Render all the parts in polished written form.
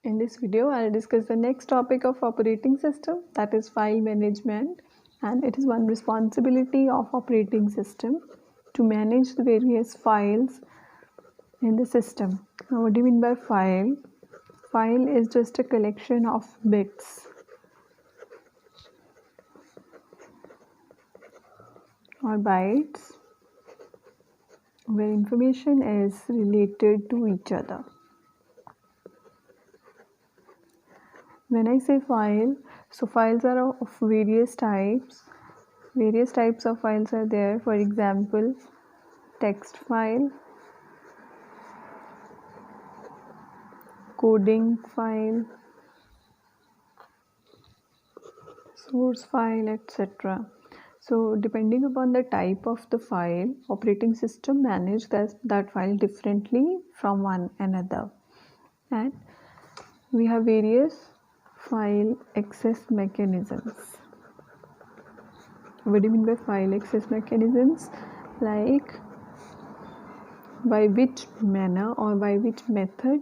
In this video, I'll discuss the next topic of operating system, that is file management, and it is one responsibility of operating system to manage the various files in the system. Now, what do you mean by file? File is just a collection of bits or bytes where information is related to each other. When I say file, so files are of various types. Various types of files are there. For example, text file, coding file, source file, etc. So depending upon the type of the file, operating system manages that file differently from one another. And we have various file access mechanisms. What do you mean by file access mechanisms? Like by which manner or by which method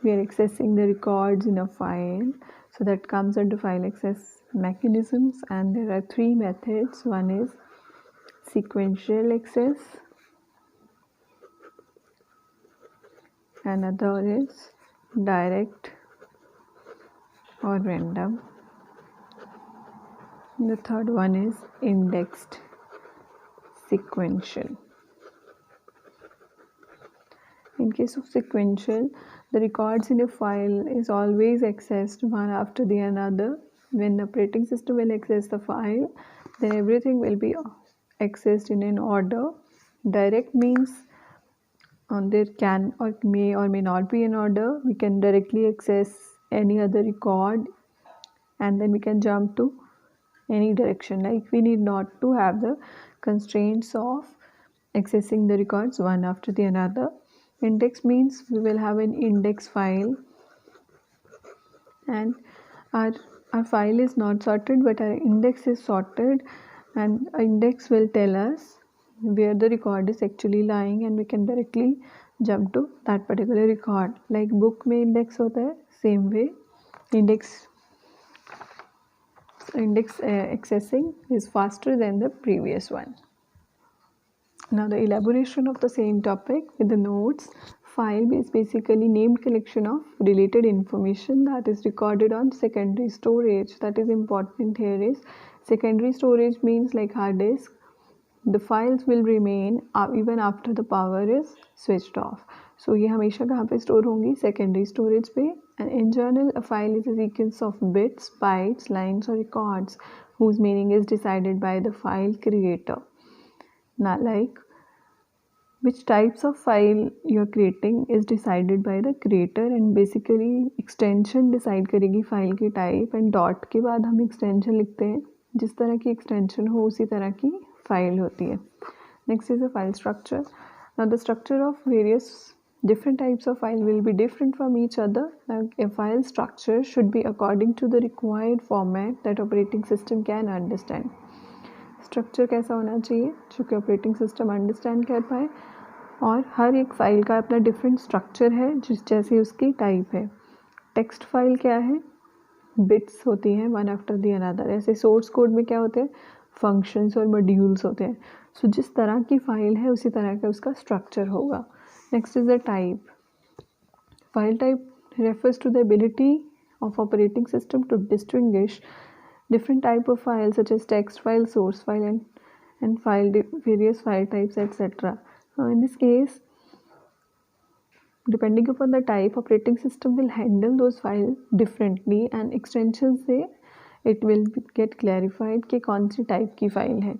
we are accessing the records in a file. So that comes under file access mechanisms, and there are three methods. One is sequential access, another is direct or random, the third one is indexed sequential. In case of sequential, the records in a file is always accessed one after the another. When the operating system will access the file, then everything will be accessed in an order. Direct means there can or may not be an order. We can directly access any other record and then we can jump to any direction. Like we need not to have the constraints of accessing the records one after the another. Index means we will have an index file and our file is not sorted but our index is sorted, and our index will tell us where the record is actually lying and we can directly jump to that particular record. Like book में index होता है, same way index accessing is faster than the previous one. Now the elaboration of the same topic with the notes. File is basically named collection of related information that is recorded on secondary storage. That is important here is secondary storage means like hard disk. The files will remain even after the power is switched off. So ये हमेशा कहाँ पे store होंगी? Secondary storage पे. And in general, a file is a sequence of bits, bytes, lines or records whose meaning is decided by the file creator. Now, like which types of file you are creating is decided by the creator, and basically extension decide करेगी file की type, and dot के बाद हम extension लिखते हैं. जिस तरह की extension हो उसी तरह की file होती है. Next is the file structure. Now the structure of various different types of file will be different from each other. Now a file structure should be according to the required format that operating system can understand. Structure कैसा होना चाहिए जो कि operating system understand कर पाए, और हर एक file का अपना डिफरेंट स्ट्रक्चर है जिस जैसे उसकी टाइप है. टेक्स्ट फाइल क्या है? बिट्स होती हैं वन आफ्टर दी अनदर. ऐसे सोर्स कोड में क्या होते हैं? फंक्शंस और मॉड्यूल्स होते हैं. सो जिस तरह की फ़ाइल है उसी तरह का उसका स्ट्रक्चर होगा. Next is the type. File type refers to the ability of operating system to distinguish different type of files such as text file, source file and various file types, etc. In this case, depending upon the type, operating system will handle those files differently, and extensions से it will get clarified कि कौन सी type की file है.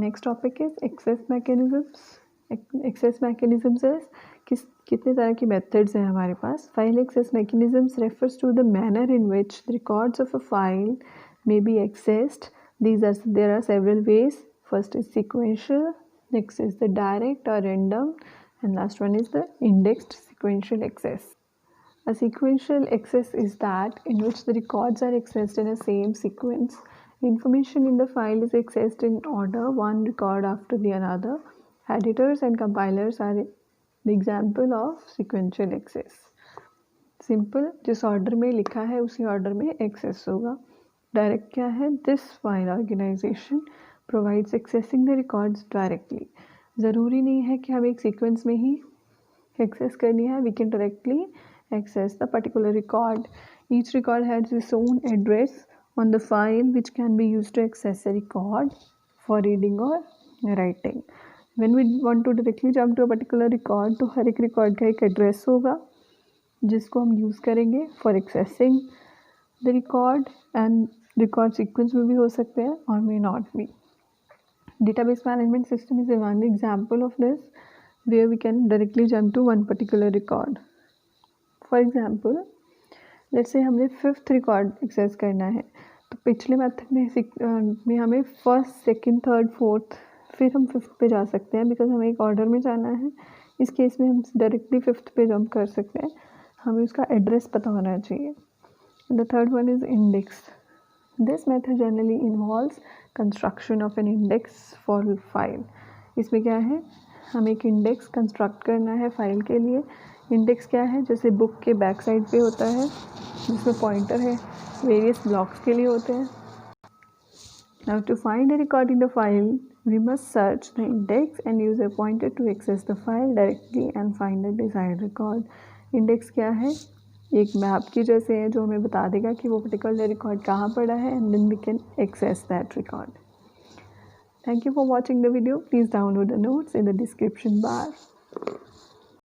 Next topic is access mechanisms. Access mechanisms is कितने तरह की methods हैं हमारे पास. File access mechanisms refers to the manner in which the records of a file may be accessed. There are several ways. First is sequential, next is the direct or random, and last one is the indexed sequential access. A sequential access is that in which the records are accessed in a same sequence. Information in the file is accessed in order, one record after the another. Editors and compilers are the example of sequential access. Simple, जिस order में लिखा है उसी order में access होगा। Direct क्या है? This file organization provides accessing the records directly. ज़रूरी नहीं है कि हमें एक सीक्वेंस में ही एक्सेस करनी है, we can directly access the particular record. Each record has its own address on the file which can be used to access a record for reading or writing. When we want to directly jump to a particular record, तो हर एक record का एक address होगा जिसको हम use करेंगे for accessing the record, and record sequence में भी हो सकते हैं और may not be. Database management system is one example of this, where we can directly jump to one particular record. For example let's say हमने 5th record access करना है, तो पिछले मेथड में हमें फर्स्ट, सेकंड, थर्ड, फोर्थ, फिर हम 5th पे जा सकते हैं बिकॉज हमें एक ऑर्डर में जाना है। इस केस में हम डायरेक्टली 5th पे जंप कर सकते हैं, हमें उसका एड्रेस पता होना चाहिए। The third one is index. This method generally involves construction of an index for file. इसमें क्या है? हमें एक इंडेक्स कंस्ट्रक्ट करना है फाइल के लिए। इंडेक्स क्या है? जैसे बुक के बैक साइड पे होता है जिसमें पॉइंटर है, वेरियस ब्लॉक्स के लिए होते हैं। Now to find a record in the file we must search the index and use a pointer to access the file directly and find the desired record. Index क्या है? एक map की जैसे है जो हमें बता देगा कि वो पर्टिकुलर रिकॉर्ड कहाँ पड़ा है, and then we can access that record. Thank you for watching the video. Please download the notes in the description bar.